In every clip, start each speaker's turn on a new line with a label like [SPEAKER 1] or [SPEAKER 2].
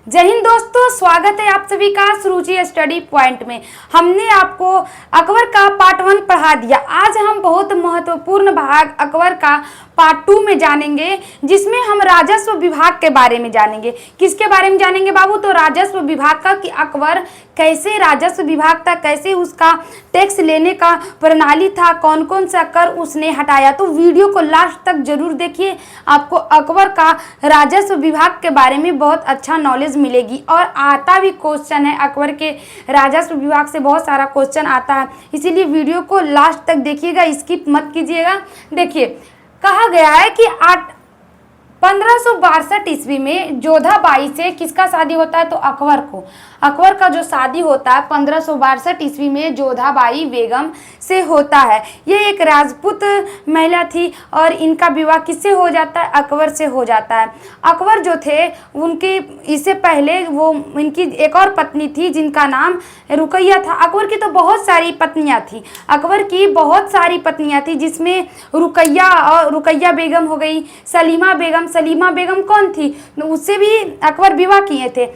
[SPEAKER 1] जय हिंद दोस्तों, स्वागत है आप सभी का सुरुचि स्टडी पॉइंट में। हमने आपको अकबर का पार्ट 1 पढ़ा दिया। आज हम बहुत महत्वपूर्ण भाग अकबर का पार्ट 2 में जानेंगे, जिसमें हम राजस्व विभाग के बारे में जानेंगे। किसके बारे में जानेंगे बाबू? तो राजस्व विभाग का, कि अकबर कैसे राजस्व विभाग था, कैसे उसका टैक्स लेने का प्रणाली था, कौन कौन सा कर उसने हटाया। तो वीडियो को लास्ट तक जरूर देखिए, आपको अकबर का राजस्व विभाग के बारे में बहुत अच्छा नॉलेज मिलेगी। और आता भी क्वेश्चन है, अकबर के राजस्व विभाग से बहुत सारा क्वेश्चन आता है, इसीलिए वीडियो को लास्ट तक देखिएगा, स्किप मत कीजिएगा। देखिए, कहा गया है कि 1562 ईस्वी में जोधाबाई से किसका शादी होता है? तो अकबर को। अकबर का जो शादी होता है 1562 ईस्वी में जोधाबाई बेगम से होता है। ये एक राजपूत महिला थी और इनका विवाह किससे हो जाता है? अकबर से हो जाता है। अकबर जो थे उनके इससे पहले वो इनकी एक और पत्नी थी जिनका नाम रुकैया था। अकबर की तो बहुत सारी पत्नियां थी, अकबर की बहुत सारी पत्नियां थी, जिसमें रुकैया बेगम हो गई, सलीमा बेगम कौन थी? उससे भी अकबर विवाह किए थे।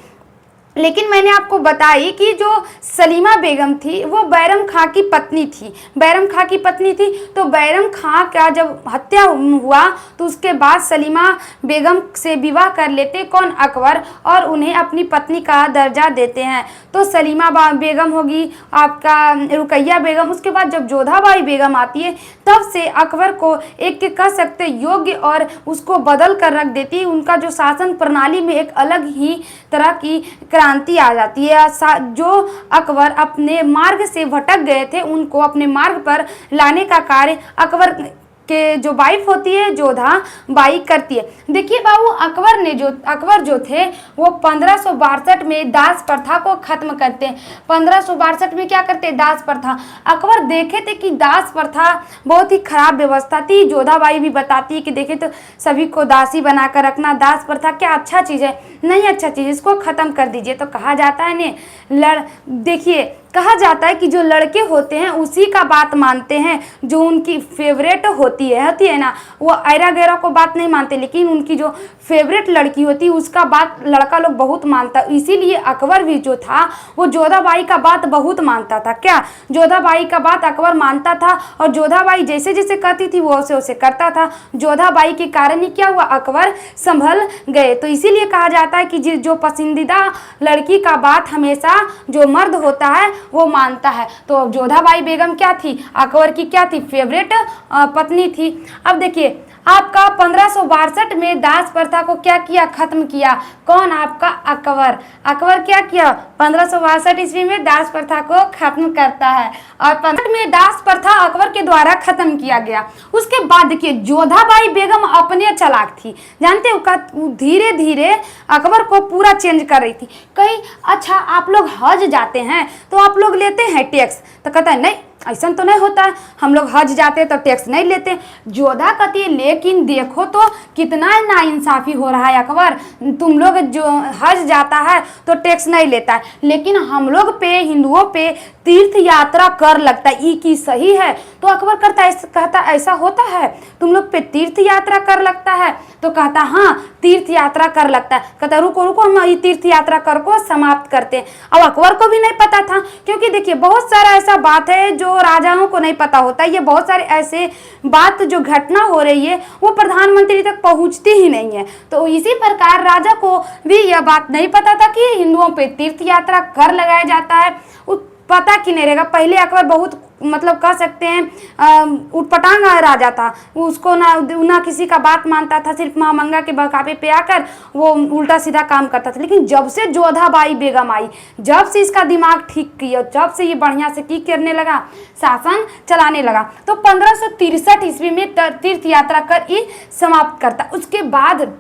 [SPEAKER 1] लेकिन मैंने आपको बताई कि जो सलीमा बेगम थी वो बैरम खां की पत्नी थी। बैरम खां की पत्नी थी, तो बैरम खां का जब हत्या हुआ तो उसके बाद सलीमा बेगम से विवाह कर लेते कौन? अकबर, और उन्हें अपनी पत्नी का दर्जा देते हैं। तो सलीमा बेगम होगी आपका, रुकैया बेगम। उसके बाद जब जोधाबाई बेगम आती है तब से अकबर को एक कह सकते योग्य और उसको बदल कर रख देती है। उनका जो शासन प्रणाली में एक अलग ही तरह की क्रांति आ जाती है। जो अकबर अपने मार्ग से भटक गए थे उनको अपने मार्ग पर लाने का कार्य अकबर के जो वाइफ होती है जोधाबाई करती है। देखिए बाबू, अकबर जो थे वो 1562 में दास प्रथा को खत्म करते हैं। 1562 में क्या करते? दास प्रथा। अकबर देखे थे कि दास प्रथा बहुत ही खराब व्यवस्था थी। जोधाबाई भी बताती है कि देखे तो सभी को दासी बनाकर रखना, दास प्रथा क्या अच्छा चीज़ है? नहीं अच्छा चीज़, इसको खत्म कर दीजिए। तो कहा जाता है ने देखिए, कहा जाता है कि जो लड़के होते हैं उसी का बात मानते हैं जो उनकी फेवरेट होती है ना। वो ऐरा गैरा को बात नहीं मानते, लेकिन उनकी जो फेवरेट लड़की होती है उसका बात लड़का लोग बहुत मानता है। इसीलिए अकबर भी जो था वो जोधाबाई का बात बहुत मानता था। क्या? जोधाबाई का बात अकबर मानता था, और जोधाबाई जैसे जैसे कहती थी वो वैसे वैसे करता था। जोधाबाई के कारण ही क्या हुआ? अकबर संभल गए। तो इसीलिए कहा जाता है कि जो पसंदीदा लड़की का बात हमेशा जो मर्द होता है वो मानता है। तो जोधाबाई बेगम क्या थी? अकबर की क्या थी? फेवरेट पत्नी थी। अब देखिए, आपका 1562 में दास प्रथा को क्या किया? खत्म किया। कौन? आपका अकबर। अकबर क्या किया? 1562 ईस्वी में दास प्रथा को खत्म करता है, और 1562 में दास प्रथा अकबर के द्वारा खत्म किया गया। उसके बाद देखिए, जोधाबाई बेगम अपने चालाक थी, जानते हो, धीरे धीरे अकबर को पूरा चेंज कर रही थी। कहीं अच्छा आप लोग हज जाते हैं तो आप लोग लेते हैं टैक्स? तो कहता है नहीं, ऐसा तो नहीं होता है, हम लोग हज जाते हैं तो टैक्स नहीं लेते। जोधा कहती है लेकिन देखो तो कितना नाइंसाफी हो रहा है अकबर, तुम लोग जो हज जाता है तो टैक्स नहीं लेता है, लेकिन हम लोग पे, हिंदुओं पे तीर्थ यात्रा कर लगता है, ये की सही है? तो अकबर कहता ऐसा होता है, तुम लोग पे तीर्थ यात्रा कर लगता है? तो कहता हाँ, तीर्थ यात्रा कर लगता है। कहता रुको हम ये तीर्थ यात्रा कर को समाप्त करते हैं। अब अकबर को भी नहीं पता था, क्योंकि देखिए बहुत सारा ऐसा बात है जो राजाओं को नहीं पता होता। ये बहुत सारे ऐसे बात जो घटना हो रही है वो प्रधानमंत्री तक पहुंचती ही नहीं है। तो इसी प्रकार राजा को भी यह बात नहीं पता था कि हिंदुओं पे तीर्थ यात्रा कर लगाया जाता है। पता कि नहीं रहेगा। पहले अकबर बहुत मतलब कह सकते हैं उटपटांग राजा था, उसको ना किसी का बात मानता था, सिर्फ महामंगा के बहकावे पे आकर वो उल्टा सीधा काम करता था। लेकिन जब से जोधाबाई बेगम आई, जब से इसका दिमाग ठीक किया, जब से ये बढ़िया से की करने लगा, शासन चलाने लगा, तो 1563 ईस्वी में तीर्थ यात्रा कर ही समाप्त करता। उसके बाद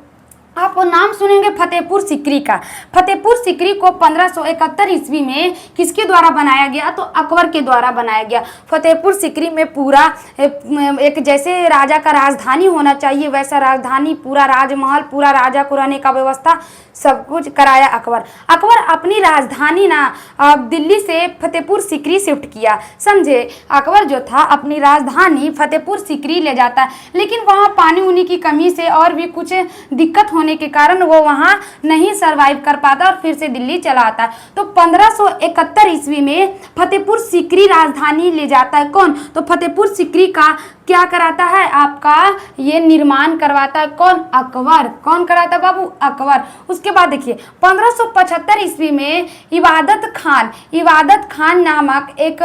[SPEAKER 1] आप नाम सुनेंगे फतेहपुर सीकरी का। फतेहपुर सीकरी को 1571 ईस्वी में किसके द्वारा बनाया गया? तो अकबर के द्वारा बनाया गया। फतेहपुर सीकरी में पूरा एक जैसे राजा का राजधानी होना चाहिए वैसा राजधानी, पूरा राजमहल, पूरा राजा को रहने का व्यवस्था सब कुछ कराया अकबर। अकबर अपनी राजधानी ना दिल्ली से फतेहपुर सीकरी शिफ्ट किया, समझे। अकबर जो था अपनी राजधानी फतेहपुर सीकरी ले जाता है, लेकिन वहाँ पानी उनी की कमी से और भी कुछ दिक्कत होने के कारण वो वहाँ नहीं सरवाइव कर पाता और फिर से दिल्ली चला आता है। तो 1571 ईस्वी में फतेहपुर सीकरी राजधानी ले जाता है कौन? तो फतेहपुर सीकरी का क्या कराता है आपका, ये निर्माण करवाता है कौन? अकबर। कौन कराता है बाबू? अकबर। उसके बाद देखिए 1575 ईस्वी में इबादत खान नामक एक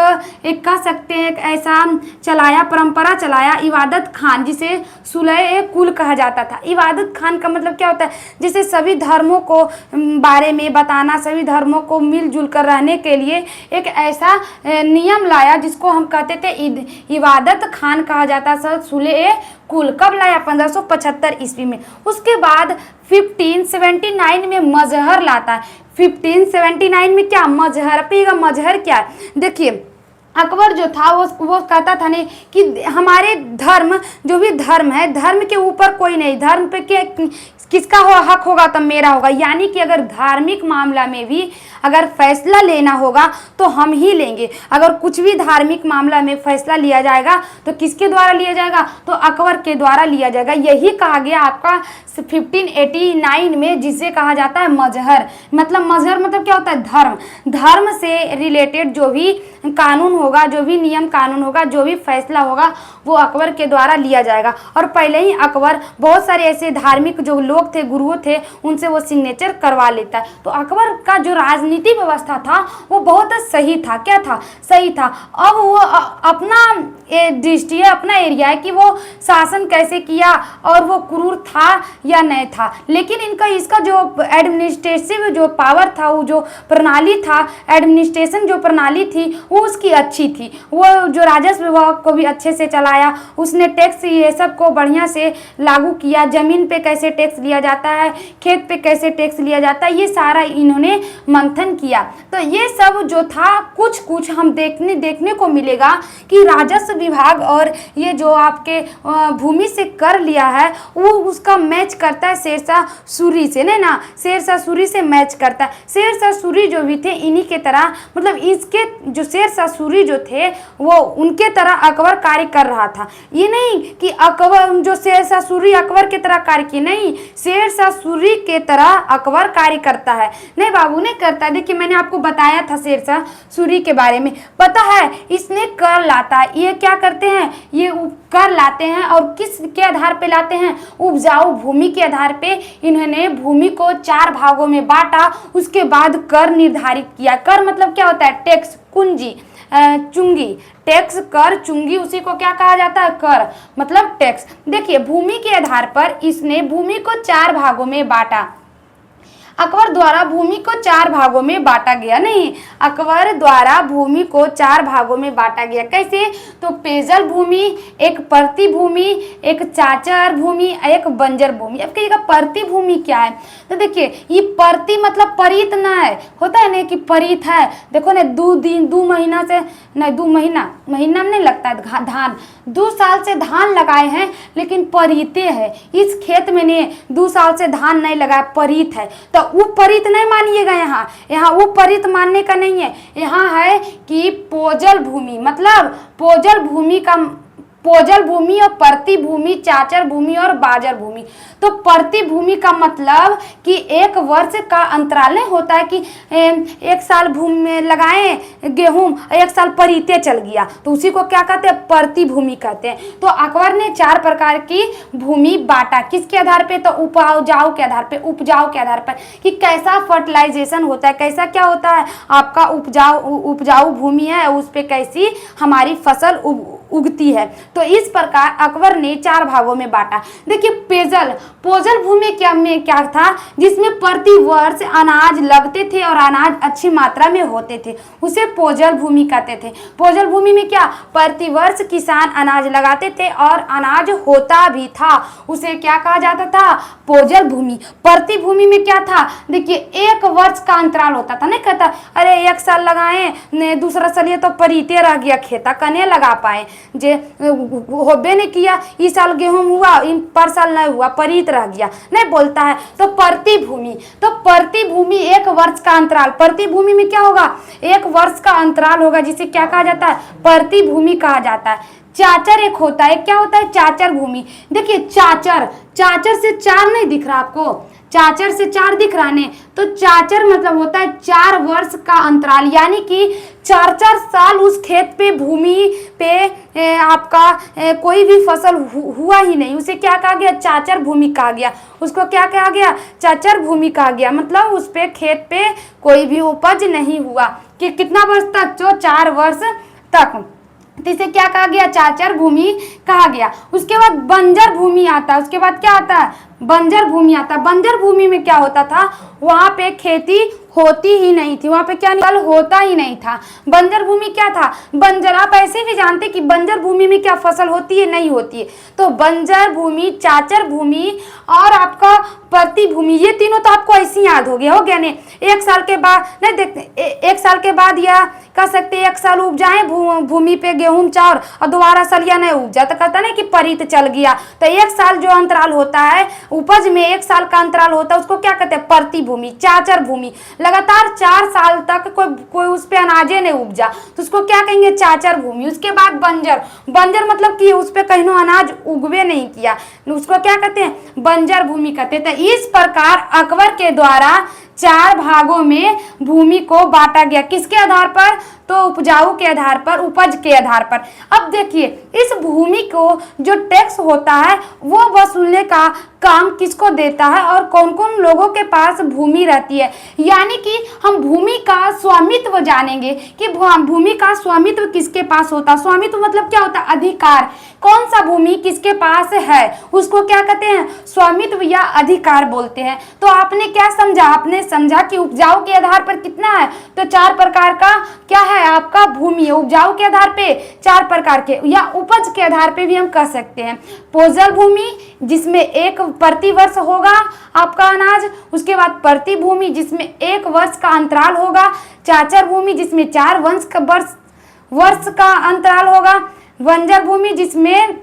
[SPEAKER 1] कह सकते हैं एक ऐसा परंपरा चलाया इबादत खान, जिसे सुलह कुल कहा जाता था। इबादत खान का मतलब क्या होता है? जिसे सभी धर्मों को बारे में बताना, सभी धर्मों को मिलजुल कर रहने के लिए एक ऐसा नियम लाया जिसको हम कहते थे इबादत खान कहा जाता था, सुलह कुल। कब लाया? 1575 ईस्वी में। उसके बाद 1579 में मजहर लाता है। 1579 में क्या? मजहर। अपीगा मजहर क्या है? देखिए अकबर जो था वो कहता था नहीं कि हमारे धर्म, जो भी धर्म है, धर्म के ऊपर कोई नहीं, धर्म पे किसका हक होगा तब मेरा होगा। यानी कि अगर धार्मिक मामला में भी अगर फैसला लेना होगा तो हम ही लेंगे। अगर कुछ भी धार्मिक मामला में फैसला लिया जाएगा तो किसके द्वारा लिया जाएगा? तो अकबर के द्वारा लिया जाएगा। यही कहा गया आपका 1589 में, जिसे कहा जाता है मजहर। मजहर मतलब क्या होता है? धर्म। धर्म से रिलेटेड जो भी कानून होगा, जो भी नियम कानून होगा, जो भी फैसला होगा, वो अकबर के द्वारा लिया जाएगा। और पहले ही अकबर बहुत सारे ऐसे धार्मिक जो लोग थे, गुरुओं थे, उनसे वो सिग्नेचर करवा लेता है। तो अकबर का जो राजनीति व्यवस्था था वो बहुत सही था। क्या था? सही था। अब वो अपना दृष्टि है, अपना एरिया है कि वो शासन कैसे किया और वो क्रूर था या नहीं था। लेकिन इसका जो एडमिनिस्ट्रेटिव जो पावर था, वो जो प्रणाली था, एडमिनिस्ट्रेशन जो प्रणाली थी, वो उसकी अच्छी थी। वो जो राजस्व विभाग को भी अच्छे से चलाया, उसने टैक्स ये सब को बढ़िया से लागू किया। जमीन पे कैसे टैक्स लिया जाता है, खेत पे कैसे टैक्स लिया जाता है, ये सारा इन्होंने मंथन किया। तो ये सब जो था कुछ हम देखने को मिलेगा कि राजस्व विभाग और ये जो आपके भूमि से कर लिया है वो उसका मैच करता है शेरशाह सूरी से, नहीं ना? शेरशाह सूरी से मैच करता है। शेरशाह सूरी जो भी थे इन्हीं के तरह, मतलब इसके जो शेरशाह सूरी जो थे वो उनके तरह अकबर कार्य कर रहा था। ये नहीं कि अकबर जो शेरशाह सूरी अकबर के तरह कार्य किए, नहीं, शेरशाह सूरी के तरह अकबर कार्य करता है। नहीं बाबू, नहीं करता। देखिए मैंने आपको बताया था शेरशाह सूरी के बारे में, पता है इसने कर लाता है। ये क्या करते हैं? ये कर लाते हैं और किस के आधार पे लाते हैं? उपजाऊ भूमि के आधार पे इन्होंने भूमि को 4 भागों में बांटा। उसके बाद कर निर्धारित किया। कर मतलब क्या होता है? टैक्स, कुंजी, चुंगी। टैक्स, कर, चुंगी, उसी को क्या कहा जाता है? कर मतलब टैक्स। देखिए भूमि के आधार पर इसने भूमि को 4 भागों में बांटा। अकबर द्वारा भूमि को 4 भागों में बांटा गया। नहीं, अकबर द्वारा भूमि को 4 भागों में बांटा गया। कैसे? तो पेजल भूमि, एक परती भूमि, एक चाचर भूमि, एक बंजर भूमि। अब कहिएगा परती भूमि क्या है? तो देखिए ये परती मतलब परित ना है, होता है ना कि परित है। देखो ना 2 महीना से नहीं, 2 महीना में नहीं लगता है धान। 2 साल से धान लगाए हैं लेकिन परिते है। इस खेत में ने 2 साल से धान नहीं लगाया, परित है। तो उपरित नहीं मानिएगा। यहाँ उपरित मानने का नहीं है। यहाँ है कि पोजल भूमि, मतलब पोजल भूमि और परती भूमि, चाचर भूमि और बाजर भूमि। तो परती भूमि का मतलब कि 1 वर्ष का अंतराल नहीं होता है कि 1 साल भूमि में लगाए गेहूं, 1 साल परिते चल गया, तो उसी को क्या कहते हैं? परती भूमि कहते हैं। तो अकबर ने 4 प्रकार की भूमि बांटा। किसके आधार पे? तो उपजाऊ के आधार पे, उपजाऊ के आधार पर कि कैसा फर्टिलाइजेशन होता है, कैसा क्या होता है आपका उपजाऊ भूमि है, उस पर कैसी हमारी फसल उगती है। तो इस प्रकार अकबर ने 4 भागों में बांटा। देखिए पोजल भूमि क्या था? जिसमें प्रति वर्ष अनाज लगते थे और अनाज अच्छी मात्रा में होते थे, उसे पोजल भूमि कहते थे। पोजल भूमि में क्या? प्रति वर्ष किसान अनाज लगाते थे और अनाज होता भी था, उसे क्या कहा जाता था? पोजल भूमि। प्रति भूमि में क्या था? देखिए 1 वर्ष का अंतराल होता था। नहीं कहता अरे 1 साल लगाए, दूसरा साल ये तो परिते रह गया, खेता कने लगा पाए, जे होबे नहीं किया, इस साल गेहूं हुआ, इन पर साल नहीं हुआ, परित रह गया, नहीं बोलता है। तो प्रति भूमि, तो प्रति भूमि 1 वर्ष का अंतराल। प्रति भूमि में क्या होगा? 1 वर्ष का अंतराल होगा, जिसे क्या कहा जाता है? प्रति भूमि कहा जाता है। चाचर एक होता है, क्या होता है, चाचर भूमि। देखिए चाचर, चाचर से 4 नहीं दिख रहा आपको, चाचर से 4 दिख रहा है, तो चाचर मतलब होता है 4 वर्ष का अंतराल, यानी कि 4-4 साल उस खेत पे भूमि पे आपका कोई भी फसल हुआ ही नहीं, उसे क्या कहा गया, चाचर भूमि कहा गया। उसको क्या कहा गया, चाचर भूमि कहा गया। मतलब उस पे खेत पे कोई भी उपज नहीं हुआ कि कितना वर्ष तक, जो 4 वर्ष तक, तो इसे क्या कहा गया, चाचर भूमि कहा गया। उसके बाद बंजर भूमि आता है, उसके बाद क्या आता है, बंजर भूमि आता है। बंजर भूमि में क्या होता था, वहां पे खेती होती ही नहीं थी, वहां पे क्या निकल होता ही नहीं था। बंजर भूमि क्या था, बंजर, आप ऐसे भी जानते कि बंजर भूमि में क्या फसल होती है, नहीं होती है। तो बंजर भूमि, चाचर भूमि और आपका प्रति भूमि, ये तीनों तो आपको ऐसे याद हो गया नहीं। 1 साल के बाद नहीं देखते, 1 साल के बाद या कह सकते 1 साल उपजाए भूमि पे गेहूं चावल और दोबारा सलिया नहीं उपजा, तो कहता नहीं कि परित चल गया। तो 1 साल जो अंतराल होता है उपज में, 1 साल का अंतराल होता है, उसको क्या कहते हैं, प्रति भूमि, चाचर भूमि। लगातार 4 साल तक कोई उस पे अनाजे नहीं उपजा, तो उसको क्या कहेंगे, चाचर भूमि। उसके बाद बंजर, बंजर मतलब कि उस पे कहीं अनाज उगवे नहीं किया, उसको क्या कहते हैं, बंजर भूमि कहते हैं। तो इस प्रकार अकबर के द्वारा 4 भागों में भूमि को बांटा गया, किसके आधार पर, तो उपजाऊ के आधार पर, उपज के आधार पर। अब देखिए इस भूमि को जो टैक्स होता है वो वसूलने का काम किसको देता है और कौन कौन लोगों के पास भूमि रहती है, यानी कि हम भूमि का स्वामित्व जानेंगे कि भूमि का स्वामित्व किसके पास होता है। स्वामित्व मतलब क्या होता है, अधिकार, कौन सा भूमि किसके पास है उसको क्या कहते हैं, स्वामित्व या अधिकार बोलते हैं। तो आपने क्या समझा, आपने समझा कि उपजाऊ के आधार पर कितना है, तो 4 प्रकार का क्या है आपका भूमि, उपजाऊ के आधार पे 4 प्रकार के, या उपज के आधार पे भी हम कह सकते हैं। पोषण भूमि जिसमें 1 प्रति वर्ष होगा आपका अनाज, उसके बाद प्रति भूमि जिसमें 1 वर्ष का अंतराल होगा, चाचर भूमि जिसमें 4 वर्ष का अंतराल होगा, बंजर भूमि जिसमें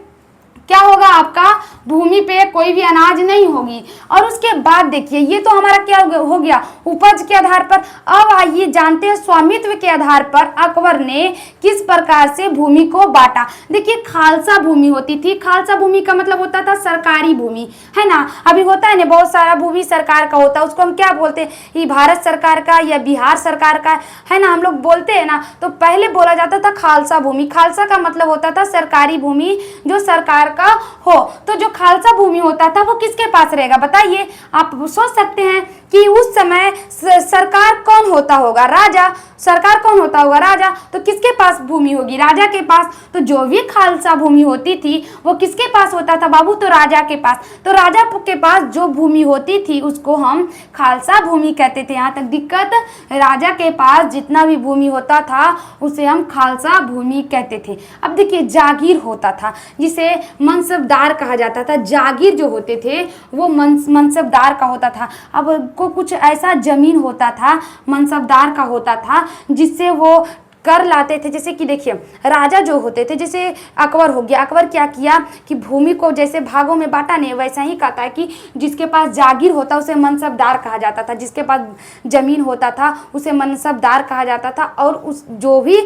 [SPEAKER 1] क्या होगा आपका, भूमि पे कोई भी अनाज नहीं होगी। और उसके बाद देखिए ये तो हमारा क्या हो गया, उपज के आधार पर। अब आइए जानते हैं स्वामित्व के आधार पर अकबर ने किस प्रकार से भूमि को बांटा। देखिए खालसा भूमि होती थी, खालसा भूमि का मतलब होता था सरकारी भूमि, है ना। अभी होता है ना बहुत सारा भूमि सरकार का होता है, उसको हम क्या बोलते हैं, ये भारत सरकार का या बिहार सरकार का, है ना, हम लोग बोलते हैं ना। तो पहले बोला जाता था खालसा भूमि, खालसा का मतलब होता था सरकारी भूमि जो सरकार का हो। तो जो खालसा भूमि होता था वो किसके पास रहेगा, बताइए। आप सोच सकते हैं कि उस समय सरकार कौन होता होगा, राजा। सरकार कौन होता होगा, राजा। तो किसके पास भूमि होगी, राजा के पास। तो जो भी खालसा भूमि होती थी वो किसके पास होता था बाबू, तो राजा के पास। तो राजा के पास जो भूमि होती थी उसको हम खालसा भूमि कहते थे। यहाँ तक दिक्कत, राजा के पास जितना भी भूमि होता था उसे हम खालसा भूमि कहते थे। अब देखिए जागीर होता था जिसे मनसबदार कहा जाता था। जागीर जो होते थे वो मनसबदार का होता था। अब को कुछ ऐसा जमीन होता था मनसबदार का होता था जिससे वो कर लाते थे। जैसे कि देखिए राजा जो होते थे, जैसे अकबर हो गया, अकबर क्या किया कि भूमि को जैसे भागों में बांटा नहीं, वैसा ही कहता है कि जिसके पास जागीर होता उसे मनसबदार कहा जाता था, जिसके पास जमीन होता था उसे मनसबदार कहा जाता था। और उस जो भी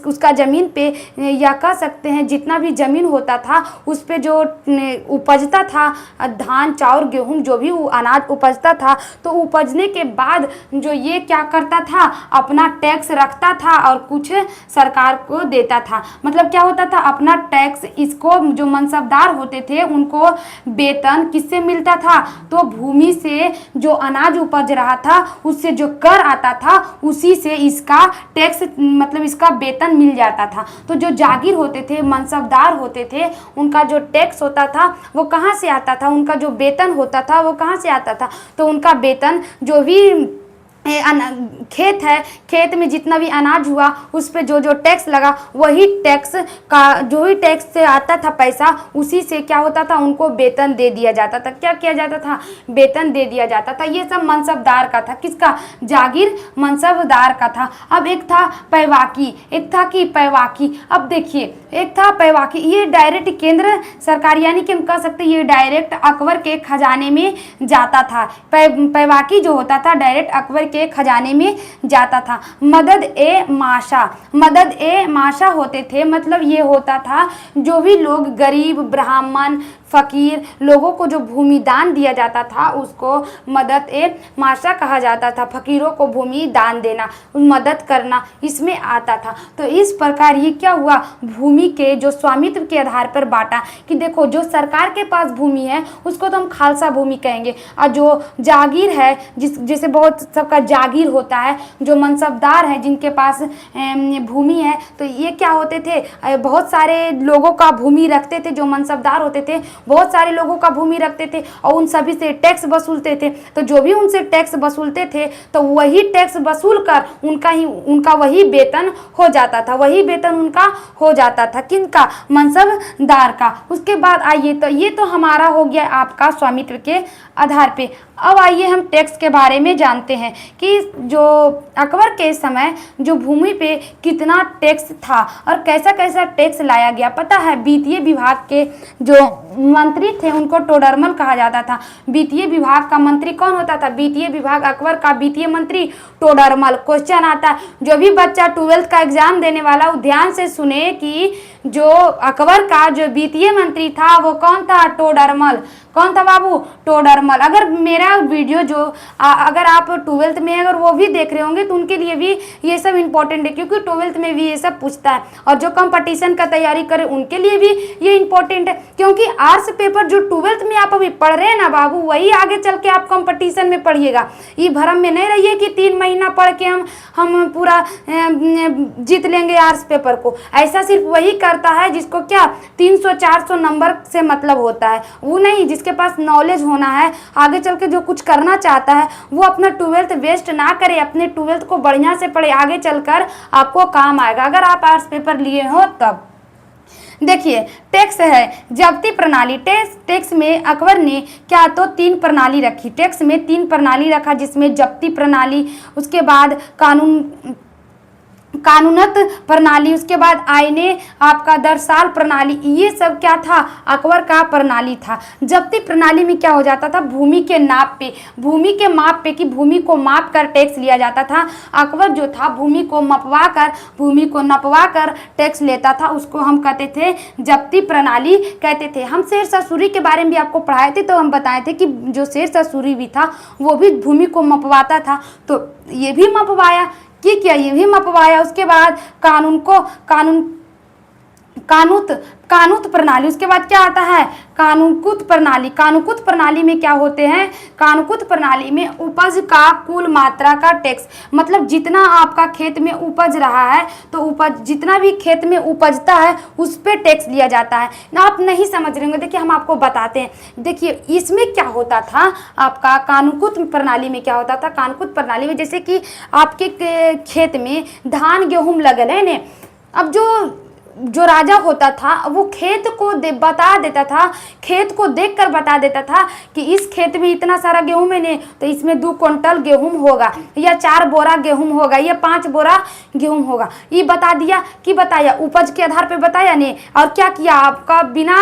[SPEAKER 1] उसका ज़मीन पे या कह सकते हैं जितना भी ज़मीन होता था उस पे जो उपजता था धान चावल गेहूँ जो भी अनाज उपजता था, तो उपजने के बाद जो ये क्या करता था अपना टैक्स रखता था और कुछ सरकार को देता था। मतलब क्या होता था, अपना टैक्स, इसको जो मनसबदार होते थे उनको वेतन किससे मिलता था, तो भूमि से जो अनाज उपज रहा था उससे जो कर आता था उसी से इसका टैक्स मतलब इसका वेतन मिल जाता था। तो जो जागीर होते थे मनसबदार होते थे उनका जो टैक्स होता था वो कहाँ से आता था, उनका जो वेतन होता था वो कहाँ से आता था, तो उनका वेतन जो भी खेत है, खेत में जितना भी अनाज हुआ उस पे जो जो टैक्स लगा वही टैक्स का जो ही टैक्स से आता था पैसा उसी से क्या होता था उनको वेतन दे दिया जाता था। क्या किया जाता था, वेतन दे दिया जाता था। ये सब मनसबदार का था, किसका, जागीर मनसबदार का था। अब एक था पैवाकी, एक था कि पैवाकी। अब देखिए एक था पैवाकी, ये डायरेक्ट केंद्र सरकार यानी कि हम कह सकते हैं ये डायरेक्ट अकबर के खजाने में जाता था। पैवाकी जो होता था डायरेक्ट अकबर के खजाने में जाता था। मदद ए माशा होते थे, मतलब ये होता था जो भी लोग गरीब, ब्राह्मण, फकीर लोगों को जो भूमि दान दिया जाता था उसको मदद ए माशा कहा जाता था। फकीरों को भूमि दान देना, मदद करना, इसमें आता था। तो इस प्रकार ये क्या हुआ, भूमि के जो स्वामित्व के आधार पर बांटा कि देखो जो सरकार के पास भूमि है उसको तो हम खालसा भूमि कहेंगे, और जो जागीर है जैसे बहुत सबका जागीर होता है, जो मनसबदार है जिनके पास भूमि है, तो ये क्या होते थे, बहुत सारे लोगों का भूमि रखते थे। जो मनसबदार होते थे बहुत सारे लोगों का भूमि रखते थे और उन सभी से टैक्स वसूलते थे। तो जो भी उनसे टैक्स वसूलते थे तो वही टैक्स वसूल कर उनका वही वेतन हो जाता था, वही वेतन उनका हो जाता था। किनका, मनसबदार का। उसके बाद आइए, तो ये तो हमारा हो गया आपका स्वामित्व के आधार पे। अब आइए हम टैक्स के बारे में जानते हैं कि जो अकबर के समय जो भूमि पे कितना टैक्स था और कैसा कैसा टैक्स लाया गया। पता है, वित्तीय विभाग के जो मंत्री थे उनको टोडरमल कहा जाता था। वित्तीय विभाग का मंत्री कौन होता था, वित्तीय विभाग, अकबर का वित्तीय मंत्री टोडरमल। क्वेश्चन आता है, जो भी बच्चा 12th का एग्जाम देने वाला ध्यान से सुने कि जो अकबर का जो वित्तीय मंत्री था वो कौन था, टोडरमल। कौन था बाबू, टोडरमल। अगर मेरा वीडियो जो अगर आप 12th में अगर वो भी देख रहे होंगे तो उनके लिए भी ये सब इंपॉर्टेंट है, क्योंकि 12th में भी ये सब पूछता है, और जो कंपटीशन का तैयारी करे उनके लिए भी ये इंपॉर्टेंट है, क्योंकि आर्ट्स पेपर जो 12th में आप अभी पढ़ रहे हैं ना बाबू, वही आगे चल के आप कंपटीशन में पढ़िएगा। ये भ्रम में नहीं रहिए कि 3 महीना पढ़ के हम पूरा जीत लेंगे आर्ट्स पेपर को। ऐसा सिर्फ वही करता है जिसको क्या 300-400 नंबर से मतलब होता है, वो नहीं जिसके पास नॉलेज होना है, आगे चल के जो कुछ करना चाहता है वो अपना 12th वेस्ट ना करे, अपने 12th को बढ़िया से पढ़े, आगे चलकर आपको काम आएगा अगर आप आर्ट्स पेपर लिए हो तब। देखिए, टैक्स है जब्ती प्रणाली। टैक्स में अकबर ने क्या तो 3 प्रणाली रखी। टैक्स में 3 प्रणाली रखा, जिसमें जब्ती प्रणाली, उसके बाद कानूनत प्रणाली, उसके बाद आईने आपका दरसाल प्रणाली। ये सब क्या था, अकबर का प्रणाली था। जब्ती प्रणाली में क्या हो जाता था, भूमि के नाप पे, भूमि के माप पे, कि भूमि को माप कर टैक्स लिया जाता था। अकबर जो था भूमि को नपवा कर टैक्स लेता था, उसको हम कहते थे जब्ती प्रणाली कहते थे। हम शेर शाह सूरी के बारे में भी आपको पढ़ाए थे, तो हम बताए थे कि जो शेर शाह सूरी भी था वो भी भूमि को मपवाता था, तो ये भी मपवाया ये भी मपवाया। उसके बाद कानूत प्रणाली, उसके बाद क्या आता है, कानूकुत प्रणाली। कानूकुत प्रणाली में क्या होते हैं, कानूकुत प्रणाली में उपज का कुल मात्रा का टैक्स, मतलब जितना आपका खेत में उपज रहा है तो उपज जितना भी खेत में उपजता है उस पर टैक्स लिया जाता है ना। आप नहीं समझ रहे होंगे, देखिए हम आपको बताते हैं। देखिए इसमें क्या होता था, आपका कानूकुत प्रणाली में क्या होता था, कानूकुत प्रणाली में जैसे कि आपके खेत में धान गेहूँ लगल है ने, अब जो राजा होता था वो खेत को बता देता था, खेत को देखकर बता देता था कि इस खेत में इतना सारा गेहूं है ने, तो इसमें 2 क्विंटल गेहूं होगा, या 4 बोरा गेहूं होगा, या 5 बोरा गेहूं होगा। ये बता दिया कि बताया, उपज के आधार पे बताया ने। और क्या किया, आपका बिना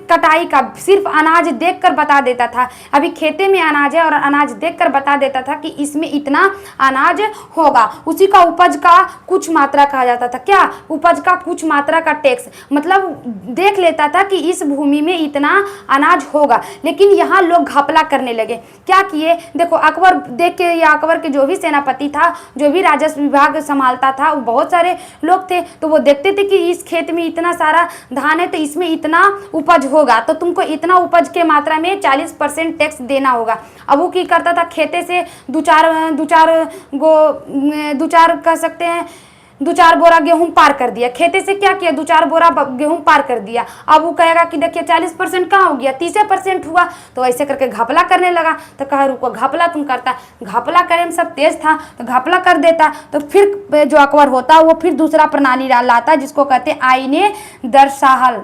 [SPEAKER 1] कटाई का सिर्फ अनाज देखकर बता देता था। अभी खेते में अनाज है और अनाज देखकर बता देता था कि इसमें इतना अनाज होगा, उसी का उपज का कुछ मात्रा कहा जाता था। क्या, उपज का कुछ मात्रा का टैक्स, मतलब देख लेता था कि इस भूमि में इतना अनाज होगा। लेकिन यहाँ लोग घपला करने लगे। क्या किए, देखो अकबर देख के, या अकबर के जो भी सेनापति था, जो भी राजस्व विभाग संभालता था, वो बहुत सारे लोग थे, तो वो देखते थे कि इस खेत में इतना सारा धान है तो इसमें इतना उपज होगा, तो तुमको इतना उपज के मात्रा में 40% टैक्स देना होगा। अब वो की करता था, खेते से दो चार कह सकते हैं 2-4 बोरा गेहूं पार कर दिया, खेते से क्या किया, 2-4 बोरा गेहूं पार कर दिया। अब वो कहेगा कि देखिए 40% कहाँ हो गया, 30% हुआ, तो ऐसे करके घपला करने लगा। तो कहा रुको, घपला तुम करता, घपला करे में सब तेज था तो घपला कर देता। तो फिर जो अकबर होता वो फिर दूसरा प्रणाली लाता, जिसको कहते आईने दरसाल।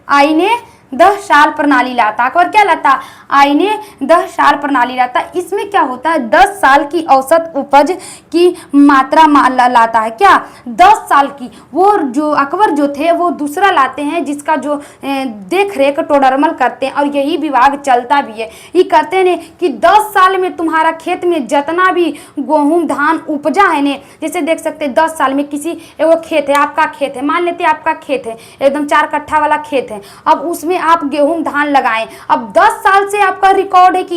[SPEAKER 1] आईने दह साल प्रणाली लाता। अकबर क्या लाता? आईने दह साल प्रणाली लाता। इसमें क्या होता है, 10 साल की औसत उपज की मात्रा लाता है। क्या? 10 साल की। वो जो अकबर जो थे वो दूसरा लाते हैं जिसका जो देख रेख टोडरमल करते हैं, और यही विभाग चलता भी है। ये कहते हैं कि 10 साल में तुम्हारा खेत में जितना भी गेहूं धान उपजा है ने, जैसे देख सकते हैं 10 साल में किसी वो खेत है, आपका खेत है, मान लेते हैं आपका खेत है एकदम 4 कट्ठा वाला खेत है, अब उसमें आप गेहूं धान लगाएं। अब 10 साल से आपका रिकॉर्ड है कि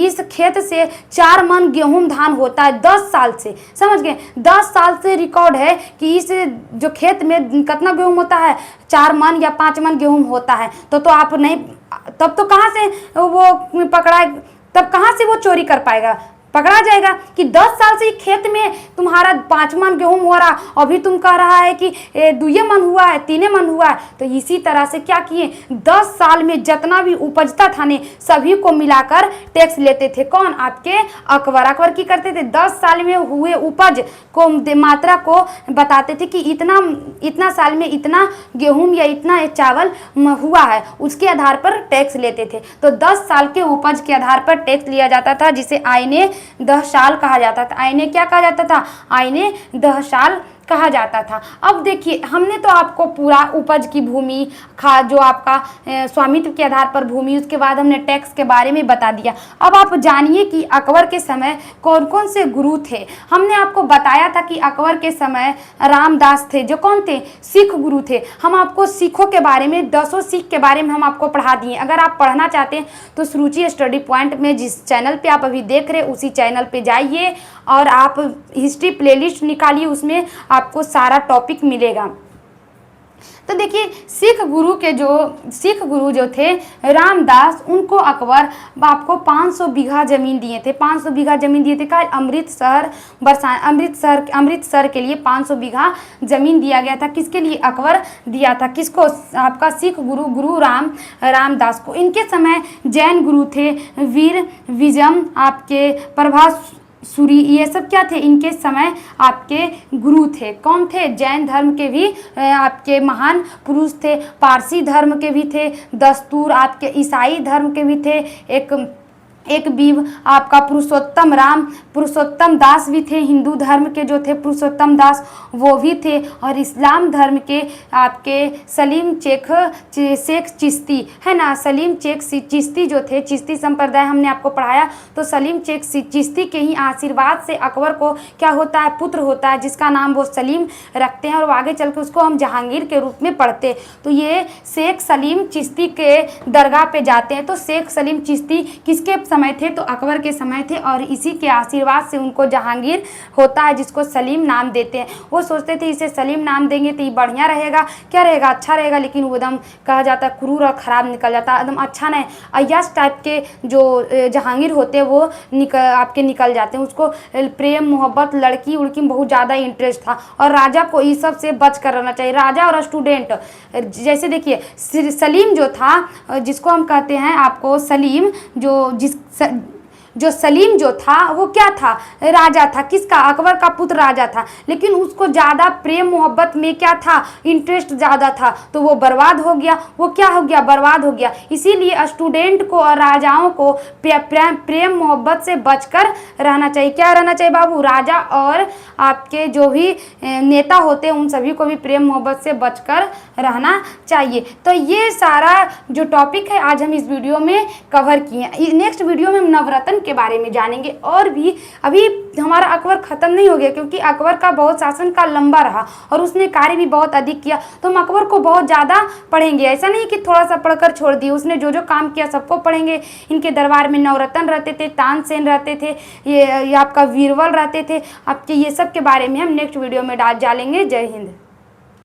[SPEAKER 1] इस खेत से 4 मन गेहूं धान होता है 10 साल से, समझ गए? 10 साल से रिकॉर्ड है कि इस जो खेत में कितना गेहूं होता है, 4 मन या 5 मन गेहूं होता है। तो आप नहीं, तब तो कहाँ से वो पकड़ा, तब कहाँ से वो चोरी कर पाएगा, पकड़ा जाएगा कि 10 साल से खेत में तुम्हारा 5 मन गेहूं हो रहा, अभी तुम कह रहा है कि 2 मन हुआ है, 3 मन हुआ है। तो इसी तरह से क्या किए, 10 साल में जितना भी उपजता था ने सभी को मिलाकर टैक्स लेते थे। कौन? आपके अकबर। अकबर की करते थे, 10 साल में हुए उपज को मात्रा को बताते थे कि इतना साल में इतना गेहूं या इतना चावल हुआ है, उसके आधार पर टैक्स लेते थे। तो 10 साल के उपज के आधार पर टैक्स लिया जाता था, जिसे आईने 10 साल कहा जाता था। आईने क्या कहा जाता था? आईने 10 साल कहा जाता था। अब देखिए, हमने तो आपको पूरा उपज की भूमि जो आपका स्वामित्व के आधार पर भूमि, उसके बाद हमने टैक्स के बारे में बता दिया। अब आप जानिए कि अकबर के समय कौन कौन से गुरु थे। हमने आपको बताया था कि अकबर के समय रामदास थे, जो कौन थे? सिख गुरु थे। हम आपको सिखों के बारे में 10 सिख के बारे में हम आपको पढ़ा दिए। अगर आप पढ़ना चाहते हैं तो सुरुचि स्टडी पॉइंट में जिस चैनल पर आप अभी देख रहे हैं उसी चैनल पर जाइए और आप हिस्ट्री प्लेलिस्ट निकालिए, उसमें आपको सारा टॉपिक मिलेगा। तो देखिए, सिख गुरु जो थे रामदास, उनको अकबर आपको 500 बीघा जमीन दिए थे। 500 बीघा जमीन दिए थे का अमृतसर के लिए 500 बीघा जमीन दिया गया था। किसके लिए? अकबर दिया था। किसको? आपका सिख गुरु रामदास को। इनके समय जैन गुरु थे, वीर विजम, आपके प्रभास सूरी, ये सब क्या थे? इनके समय आपके गुरु थे। कौन थे? जैन धर्म के भी आपके महान पुरुष थे, पारसी धर्म के भी थे, दस्तूर आपके ईसाई धर्म के भी थे, एक बीव आपका पुरुषोत्तम दास भी थे, हिंदू धर्म के जो थे पुरुषोत्तम दास वो भी थे, और इस्लाम धर्म के आपके सलीम शेख चिश्ती है ना। सलीम शेख चिश्ती जो थे, चिश्ती संप्रदाय हमने आपको पढ़ाया, तो सलीम शेख चिश्ती के ही आशीर्वाद से अकबर को क्या होता है? पुत्र होता है, जिसका नाम वो सलीम रखते हैं, और आगे चल के उसको हम जहांगीर के रूप में पढ़ते। तो ये शेख सलीम चिश्ती के दरगाह पे जाते हैं। तो शेख सलीम चिश्ती किसके समय थे? तो अकबर के समय थे, और इसी के आशीर्वाद से उनको जहांगीर होता है, जिसको सलीम नाम देते हैं। वो सोचते थे इसे सलीम नाम देंगे तो ये बढ़िया रहेगा, क्या रहेगा? अच्छा रहेगा, लेकिन वो एकदम कहा जाता है क्रूर और ख़राब निकल जाता है, एकदम अच्छा नहीं। अय्याश टाइप के जो जहांगीर होते हैं वो निकल जाते हैं। उसको प्रेम मोहब्बत लड़की उड़की में बहुत ज़्यादा इंटरेस्ट था, और राजा को इस सब से बच कर रहना चाहिए। राजा और स्टूडेंट, जैसे देखिए सलीम जो था, जिसको हम कहते हैं आपको सलीम, जो सलीम जो था वो क्या था? राजा था। किसका? अकबर का पुत्र राजा था, लेकिन उसको ज़्यादा प्रेम मोहब्बत में क्या था? इंटरेस्ट ज़्यादा था, तो वो बर्बाद हो गया। वो क्या हो गया? बर्बाद हो गया। इसीलिए स्टूडेंट को और राजाओं को प्रेम मोहब्बत से बचकर रहना चाहिए। क्या रहना चाहिए बाबू? राजा और आपके जो भी नेता होते हैं उन सभी को भी प्रेम मोहब्बत से बचकर रहना चाहिए। तो ये सारा जो टॉपिक है आज हम इस वीडियो में कवर किए। नेक्स्ट वीडियो में हम नवरत्न के बारे में जानेंगे, और भी अभी हमारा अकबर खत्म नहीं हो गया, क्योंकि अकबर का बहुत शासन काल लंबा रहा और उसने कार्य भी बहुत अधिक किया। तो हम अकबर को बहुत ज़्यादा पढ़ेंगे, ऐसा नहीं कि थोड़ा सा पढ़कर छोड़ दिए। उसने जो जो काम किया सबको पढ़ेंगे। इनके दरबार में नवरत्न रहते थे, तानसेन रहते थे, ये आपका वीरबल रहते थे। आपके ये सब के बारे में हम नेक्स्ट वीडियो में जानेंगे। जय हिंद।